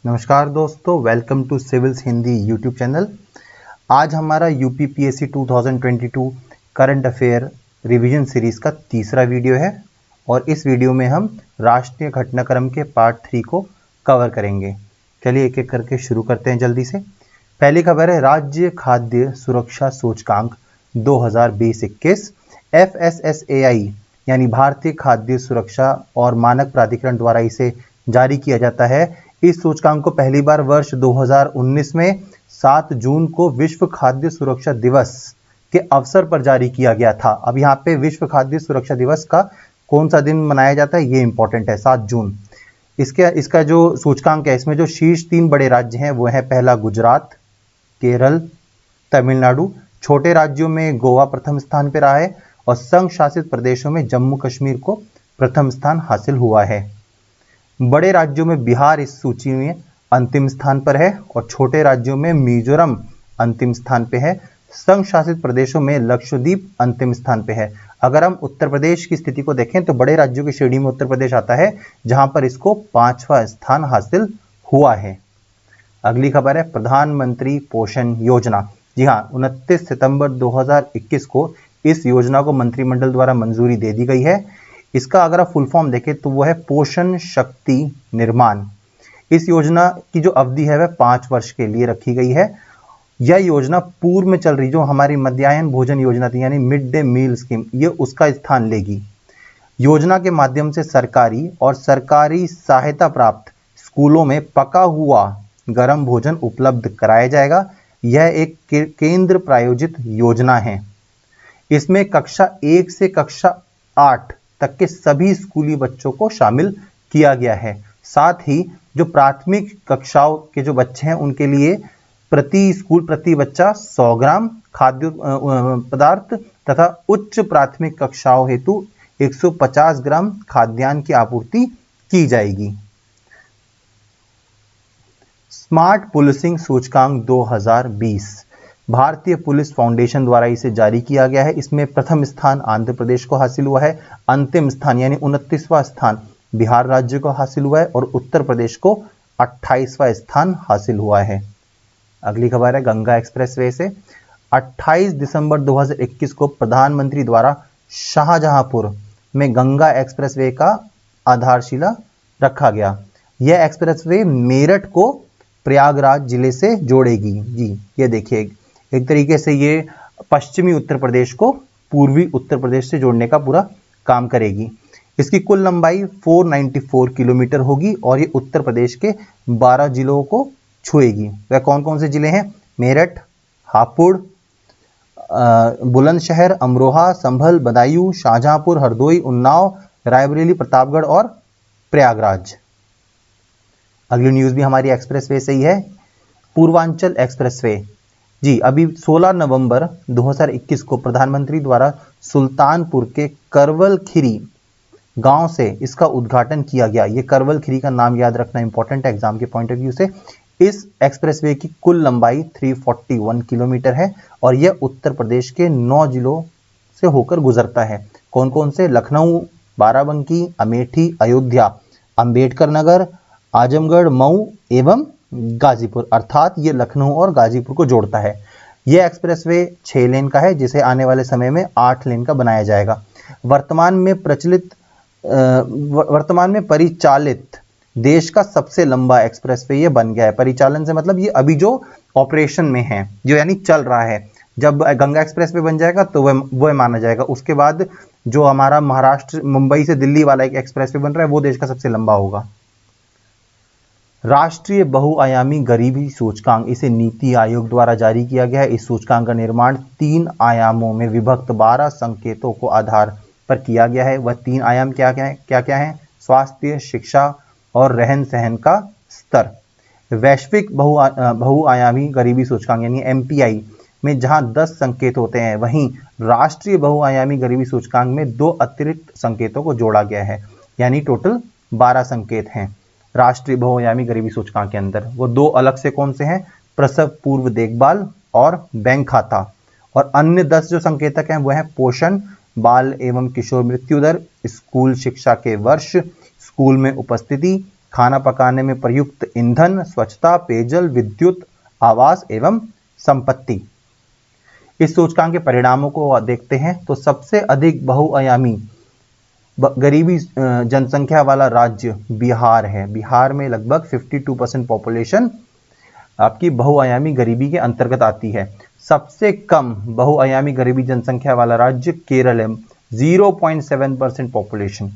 नमस्कार दोस्तों, welcome to civils Hindi YouTube channel. आज हमारा UPPSC 2022 current affair revision series का तीसरा वीडियो है और इस वीडियो में हम राष्ट्रीय घटनाक्रम के पार्ट 3 को कवर करेंगे। चलिए एक एक करके शुरू करते हैं जल्दी से। पहली खबर है राज्य खाद्य सुरक्षा सूचकांक 2020-21 FSSAI यानी भारतीय खाद्य सुरक्षा और मानक प्राधिकरण द्वारा इसे जारी किया जाता है। इस सूचकांक को पहली बार वर्ष 2019 में 7 जून को विश्व खाद्य सुरक्षा दिवस के अवसर पर जारी किया गया था। अब यहाँ पे विश्व खाद्य सुरक्षा दिवस का कौन सा दिन मनाया जाता है ये इंपॉर्टेंट है, 7 जून। इसका जो सूचकांक है इसमें जो शीर्ष 3 बड़े राज्य हैं वो है पहला गुजरात, केरल, तमिलनाडु। छोटे राज्यों में गोवा प्रथम स्थान पर रहा है और संघ शासित प्रदेशों में जम्मू कश्मीर को प्रथम स्थान हासिल हुआ है। बड़े राज्यों में बिहार इस सूची में अंतिम स्थान पर है और छोटे राज्यों में मिजोरम अंतिम स्थान पे है। संघ शासित प्रदेशों में लक्षद्वीप अंतिम स्थान पे है। अगर हम उत्तर प्रदेश की स्थिति को देखें तो बड़े राज्यों की श्रेणी में उत्तर प्रदेश आता है जहां पर इसको 5वां स्थान हासिल हुआ है। अगली खबर है प्रधानमंत्री पोषण योजना। जी हाँ, 29 सितंबर 2021 को इस योजना को मंत्रिमंडल द्वारा मंजूरी दे दी गई है। इसका अगर आप फुल फॉर्म देखें तो वो है पोषण शक्ति निर्माण। इस योजना की जो अवधि है वह 5 वर्ष के लिए रखी गई है। यह योजना पूर्व में चल रही जो हमारी मध्याह्न भोजन योजना थी यानी मिड डे मील स्कीम, ये उसका स्थान लेगी। योजना के माध्यम से सरकारी और सरकारी सहायता प्राप्त स्कूलों में पका हुआ गर्म भोजन उपलब्ध कराया जाएगा। यह एक केंद्र प्रायोजित योजना है। इसमें कक्षा 1 से कक्षा 8 तक के सभी स्कूली बच्चों को शामिल किया गया है। साथ ही जो प्राथमिक कक्षाओं के जो बच्चे हैं उनके लिए प्रति बच्चा 100 ग्राम खाद्य पदार्थ तथा उच्च प्राथमिक कक्षाओं हेतु 150 ग्राम खाद्यान्न की आपूर्ति की जाएगी। स्मार्ट पुलिसिंग सूचकांक 2020 भारतीय पुलिस फाउंडेशन द्वारा इसे जारी किया गया है। इसमें प्रथम स्थान आंध्र प्रदेश को हासिल हुआ है, अंतिम स्थान यानी 29वां स्थान बिहार राज्य को हासिल हुआ है और उत्तर प्रदेश को 28वां स्थान हासिल हुआ है। अगली खबर है गंगा एक्सप्रेसवे से। 28 दिसंबर 2021 को प्रधानमंत्री द्वारा शाहजहांपुर में गंगा एक्सप्रेसवे का आधारशिला रखा गया। यह एक्सप्रेसवे मेरठ को प्रयागराज जिले से जोड़ेगी। जी ये देखिए, एक तरीके से ये पश्चिमी उत्तर प्रदेश को पूर्वी उत्तर प्रदेश से जोड़ने का पूरा काम करेगी। इसकी कुल लंबाई 494 किलोमीटर होगी और ये उत्तर प्रदेश के 12 जिलों को छुएगी। वह कौन कौन से जिले हैं? मेरठ, हापुड़, बुलंदशहर, अमरोहा, संभल, बदायूं, शाहजहांपुर, हरदोई, उन्नाव, रायबरेली, प्रतापगढ़ और प्रयागराज। अगली न्यूज भी हमारी एक्सप्रेसवे से ही है, पूर्वांचल एक्सप्रेसवे। जी अभी 16 नवंबर 2021 को प्रधानमंत्री द्वारा सुल्तानपुर के करवल खीरी गांव से इसका उद्घाटन किया गया। ये करवल खीरी का नाम याद रखना इंपॉर्टेंट है एग्जाम के पॉइंट ऑफ व्यू से। इस एक्सप्रेसवे की कुल लंबाई 341 किलोमीटर है और यह उत्तर प्रदेश के 9 जिलों से होकर गुजरता है। कौन कौन से? लखनऊ, बाराबंकी, अमेठी, अयोध्या, अंबेडकर नगर, आजमगढ़, मऊ एवं गाजीपुर, अर्थात ये लखनऊ और गाजीपुर को जोड़ता है। यह एक्सप्रेसवे 6 लेन का है जिसे आने वाले समय में 8 लेन का बनाया जाएगा। वर्तमान में परिचालित देश का सबसे लंबा एक्सप्रेसवे ये बन गया है। परिचालन से मतलब ये अभी जो ऑपरेशन में है, जो यानी चल रहा है। जब गंगा एक्सप्रेसवे बन जाएगा तो वह माना जाएगा। उसके बाद जो हमारा महाराष्ट्र मुंबई से दिल्ली वाला एक एक्सप्रेसवे बन रहा है वो देश का सबसे लंबा होगा। राष्ट्रीय बहुआयामी गरीबी सूचकांक, इसे नीति आयोग द्वारा जारी किया गया है। इस सूचकांक का निर्माण 3 आयामों में विभक्त 12 संकेतों को आधार पर किया गया है। वह 3 आयाम क्या क्या है? स्वास्थ्य, शिक्षा और रहन सहन का स्तर। वैश्विक बहुआयामी गरीबी सूचकांक यानी MPI में जहां 10 संकेत होते हैं, वहीं राष्ट्रीय बहुआयामी गरीबी सूचकांक में 2 अतिरिक्त संकेतों को जोड़ा गया है, यानी टोटल 12 संकेत हैं राष्ट्रीय बहुआयामी गरीबी सूचकांक के अंदर। वो 2 अलग से कौन से हैं? प्रसव पूर्व देखभाल और बैंक खाता। और अन्य 10 जो संकेतक हैं वो हैं पोषण, बाल एवं किशोर मृत्यु दर, स्कूल शिक्षा के वर्ष, स्कूल में उपस्थिति, खाना पकाने में प्रयुक्त ईंधन, स्वच्छता, पेयजल, विद्युत, आवास एवं संपत्ति। इस सूचकांक के परिणामों को देखते हैं तो सबसे अधिक बहुआयामी गरीबी जनसंख्या वाला राज्य बिहार है। बिहार में लगभग 52% पॉपुलेशन आपकी बहुआयामी गरीबी के अंतर्गत आती है। सबसे कम बहुआयामी गरीबी जनसंख्या वाला राज्य केरल है, 0.7% पॉपुलेशन।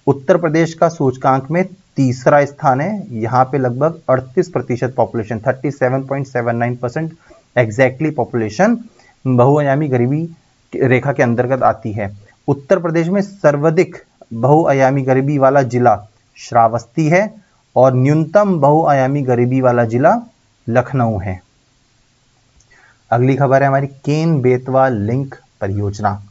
उत्तर प्रदेश का सूचकांक में तीसरा स्थान है, यहाँ पे लगभग 38% पॉपुलेशन, 37.79% एग्जैक्टली पॉपुलेशन बहुआयामी गरीबी रेखा के अंतर्गत आती है। उत्तर प्रदेश में सर्वाधिक बहुआयामी गरीबी वाला जिला श्रावस्ती है और न्यूनतम बहुआयामी गरीबी वाला जिला लखनऊ है। अगली खबर है हमारी केन बेतवा लिंक परियोजना।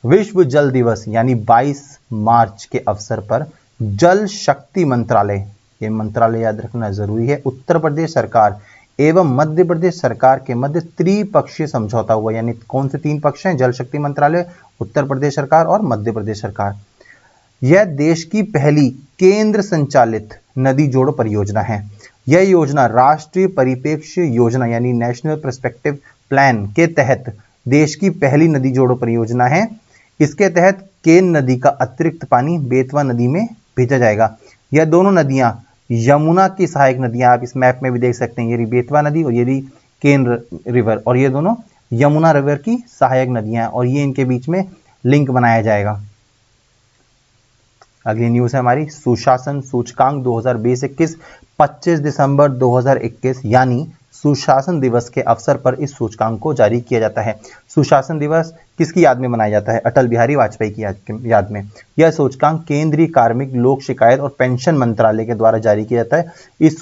विश्व जल दिवस यानी 22 मार्च के अवसर पर जल शक्ति मंत्रालय, ये मंत्रालय याद रखना जरूरी है, उत्तर प्रदेश सरकार एवं मध्य प्रदेश सरकार के मध्य त्रिपक्षीय समझौता हुआ। यानी कौन से तीन पक्ष हैं? जल शक्ति मंत्रालय, उत्तर प्रदेश सरकार और मध्य प्रदेश सरकार। यह देश की पहली केंद्र संचालित नदी जोड़ो परियोजना है। यह योजना राष्ट्रीय परिप्रेक्ष्य योजना यानी नेशनल पर्सपेक्टिव प्लान के तहत देश की पहली नदी जोड़ो परियोजना है। इसके तहत केन नदी का अतिरिक्त पानी बेतवा नदी में भेजा जाएगा। यह दोनों नदियां यमुना की सहायक नदियां, आप इस मैप में भी देख सकते हैं, ये बेतवा नदी और ये केन रिवर, और ये दोनों यमुना रिवर की सहायक नदियां, और ये इनके बीच में लिंक बनाया जाएगा। अगली न्यूज है हमारी सुशासन सूचकांक 2020-21, 25 दिसंबर 2021 यानी सुशासन दिवस के अवसर पर इस सूचकांक को जारी किया जाता है। सुशासन दिवस किसकी याद में मनाया जाता है? अटल बिहारी वाजपेयी की याद में। यह सूचकांक केंद्रीय कार्मिक, लोक शिकायत और पेंशन मंत्रालय के द्वारा जारी किया जाता है। इस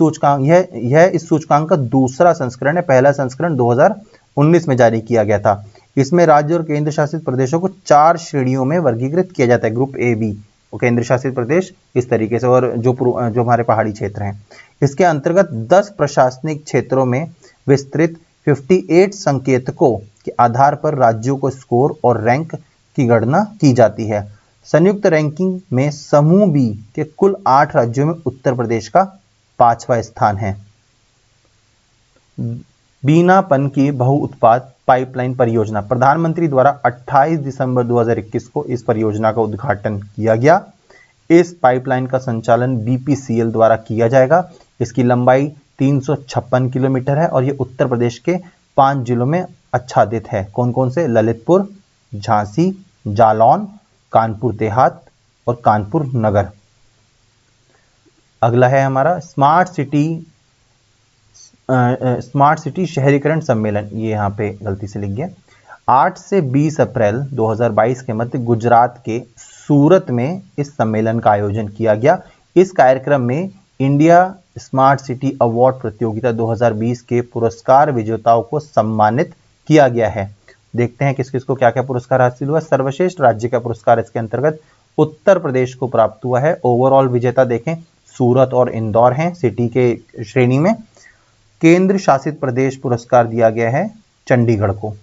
सूचकांक का दूसरा संस्करण है, पहला संस्करण 2019 में जारी किया गया था। इसमें राज्य और केंद्र शासित प्रदेशों को 4 श्रेणियों में वर्गीकृत किया जाता है, ग्रुप ए, बी, केंद्र शासित प्रदेश इस तरीके से, और जो हमारे पहाड़ी क्षेत्र हैं। इसके अंतर्गत 10 प्रशासनिक क्षेत्रों में विस्तृत 58 संकेतकों के आधार पर राज्यों को स्कोर और रैंक की गणना की जाती है। संयुक्त रैंकिंग में समूह बी के कुल 8 राज्यों में उत्तर प्रदेश का 5वां स्थान है। बीनापन की बहुउत्पाद पाइपलाइन परियोजना, प्रधानमंत्री द्वारा 28 दिसंबर 2021 को इस परियोजना का उद्घाटन किया गया। इस पाइपलाइन का संचालन बीपीसीएल द्वारा किया जाएगा। इसकी लंबाई 356 किलोमीटर है और ये उत्तर प्रदेश के 5 जिलों में आच्छादित है। कौन कौन से? ललितपुर, झांसी, जालौन, कानपुर देहात और कानपुर नगर। अगला है हमारा स्मार्ट सिटी शहरीकरण सम्मेलन, ये यहाँ पे गलती से लिख गया। 8 से 20 अप्रैल 2022 के मध्य गुजरात के सूरत में इस सम्मेलन का आयोजन किया गया। इस कार्यक्रम में इंडिया स्मार्ट सिटी अवार्ड प्रतियोगिता 2020 के पुरस्कार विजेताओं को सम्मानित किया गया है। देखते हैं किस किस को क्या क्या पुरस्कार हासिल हुआ। सर्वश्रेष्ठ राज्य का पुरस्कार इसके अंतर्गत उत्तर प्रदेश को प्राप्त हुआ है। ओवरऑल विजेता देखें सूरत और इंदौर हैं सिटी के श्रेणी में। केंद्र शासित प्रदेश पुरस्कार दिया गया है चंडीगढ़ को।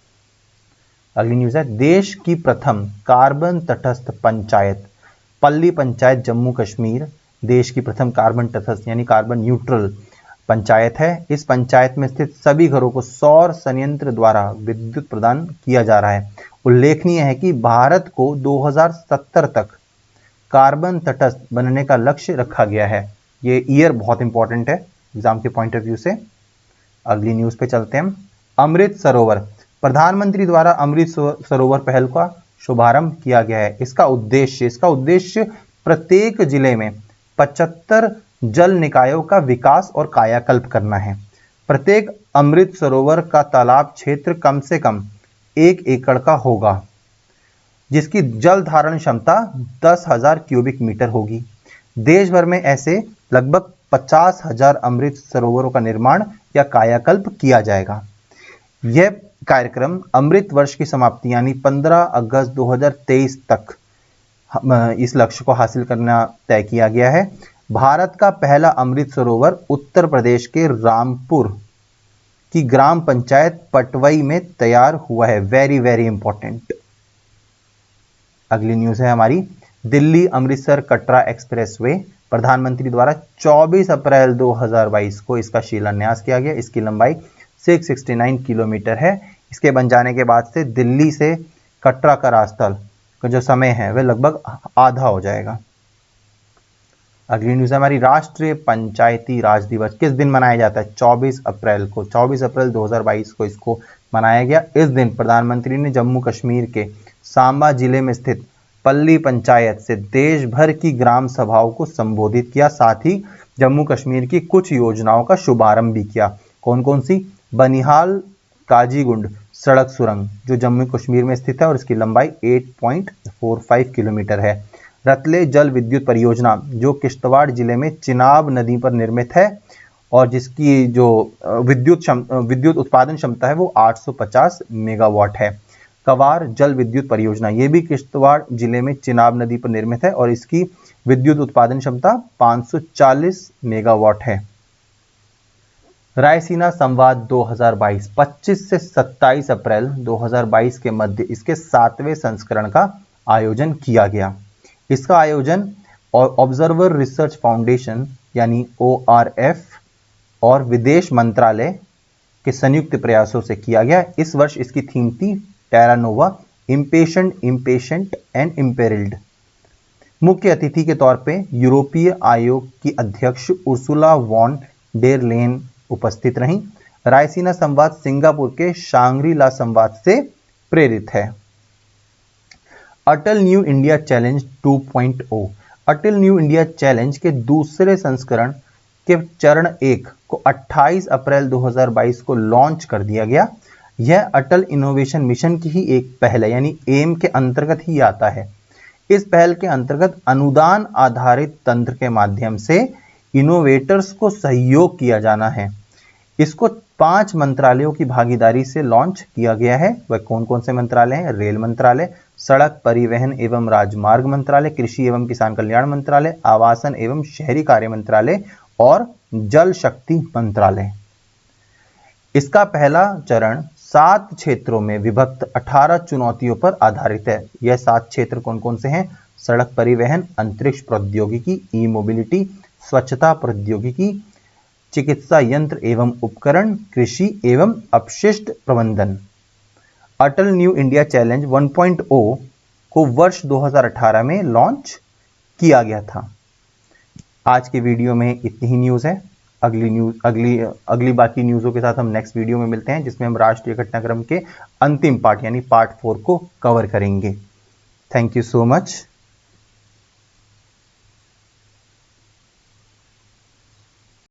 अगली न्यूज है देश की प्रथम कार्बन तटस्थ पंचायत, पल्ली पंचायत जम्मू कश्मीर देश की प्रथम कार्बन तटस्थ यानी कार्बन न्यूट्रल पंचायत है। इस पंचायत में स्थित सभी घरों को सौर संयंत्र द्वारा विद्युत प्रदान किया जा रहा है। उल्लेखनीय है कि भारत को 2070 तक कार्बन तटस्थ बनने का लक्ष्य रखा गया है। ये ईयर बहुत इंपॉर्टेंट है एग्जाम के पॉइंट ऑफ व्यू से। अगली न्यूज पे चलते हैं। अमृत सरोवर, प्रधानमंत्री द्वारा अमृत सरोवर पहल का शुभारंभ किया गया है। इसका उद्देश्य प्रत्येक जिले में 75 जल निकायों का विकास और कायाकल्प करना है। प्रत्येक अमृत सरोवर का तालाब क्षेत्र कम से कम 1 एकड़ का होगा, जिसकी जल धारण क्षमता 10,000 क्यूबिक मीटर होगी। देश भर में ऐसे लगभग 50,000 अमृत सरोवरों का निर्माण या कायाकल्प किया जाएगा। यह कार्यक्रम अमृत वर्ष की समाप्ति यानी 15 अगस्त 2023 तक इस लक्ष्य को हासिल करना तय किया गया है। भारत का पहला अमृत सरोवर उत्तर प्रदेश के रामपुर की ग्राम पंचायत पटवई में तैयार हुआ है। Very very important. अगली न्यूज है हमारी दिल्ली अमृतसर कटरा एक्सप्रेसवे प्रधानमंत्री द्वारा 24 अप्रैल 2022 को इसका शिलान्यास किया गया। इसकी लंबाई 669 किलोमीटर है। इसके बन जाने के बाद से दिल्ली से कटरा का रास्ता का जो समय है वह लगभग आधा हो जाएगा। अगली न्यूज़ है हमारी, राष्ट्रीय पंचायती राज दिवस किस दिन मनाया जाता है? 24 अप्रैल को। 24 अप्रैल 2022 को इसको मनाया गया। इस दिन प्रधानमंत्री ने जम्मू कश्मीर के सांबा जिले में स्थित पल्ली पंचायत से देश भर की ग्राम सभाओं को संबोधित किया। साथ ही जम्मू कश्मीर की कुछ योजनाओं का शुभारंभ भी किया। कौन कौन सी? बनिहाल काजीगुंड सड़क सुरंग जो जम्मू कश्मीर में स्थित है और इसकी लंबाई 8.45 किलोमीटर है। रतले जल विद्युत परियोजना जो किश्तवाड़ जिले में चिनाब नदी पर निर्मित है और जिसकी जो विद्युत उत्पादन क्षमता है वो 850 मेगावाट है। कवार जल विद्युत परियोजना ये भी किश्तवाड़ जिले में चिनाब नदी पर निर्मित है और इसकी विद्युत उत्पादन क्षमता 540 मेगावाट है। रायसीना संवाद 2022 25 से 27 अप्रैल 2022 के मध्य इसके 7वें संस्करण का आयोजन किया गया। इसका आयोजन और ऑब्जर्वर रिसर्च फाउंडेशन यानी ORF और विदेश मंत्रालय के संयुक्त प्रयासों से किया गया। इस वर्ष इसकी थीम थी टेरा नोवा, इम्पेशेंट एंड इम्पेरिल्ड। मुख्य अतिथि के तौर पे यूरोपीय आयोग की अध्यक्ष उर्सुला वॉन डेर लेन उपस्थित रहीं। रायसीना संवाद सिंगापुर के शांग्री ला संवाद से प्रेरित है। अटल न्यू इंडिया चैलेंज 2.0 अटल न्यू इंडिया चैलेंज के दूसरे संस्करण के चरण 1 को 28 अप्रैल 2022 को लॉन्च कर दिया गया। यह अटल इनोवेशन मिशन की ही एक पहल है, यानी एम के अंतर्गत ही आता है। इस पहल के अंतर्गत अनुदान आधारित तंत्र के माध्यम से इनोवेटर्स को सहयोग किया जाना है। इसको 5 मंत्रालयों की भागीदारी से लॉन्च किया गया है। वह कौन कौन से मंत्रालय हैं? रेल मंत्रालय, सड़क परिवहन एवं राजमार्ग मंत्रालय, कृषि एवं किसान कल्याण मंत्रालय, आवासन एवं शहरी कार्य मंत्रालय और जल शक्ति मंत्रालय। इसका पहला चरण 7 क्षेत्रों में विभक्त 18 चुनौतियों पर आधारित है। यह 7 क्षेत्र कौन कौन से हैं? सड़क परिवहन, अंतरिक्ष प्रौद्योगिकी, ई मोबिलिटी, स्वच्छता प्रौद्योगिकी, चिकित्सा यंत्र एवं उपकरण, कृषि एवं अपशिष्ट प्रबंधन। अटल न्यू इंडिया चैलेंज 1.0 को वर्ष 2018 में लॉन्च किया गया था। आज के वीडियो में इतनी ही न्यूज़ है। अगली बाकी न्यूज़ों के साथ हम नेक्स्ट वीडियो में मिलते हैं, जिसमें हम राष्ट्रीय घटनाक्रम के अंतिम पार्ट यानी पार्ट 4 को कवर करेंगे। Thank you so much.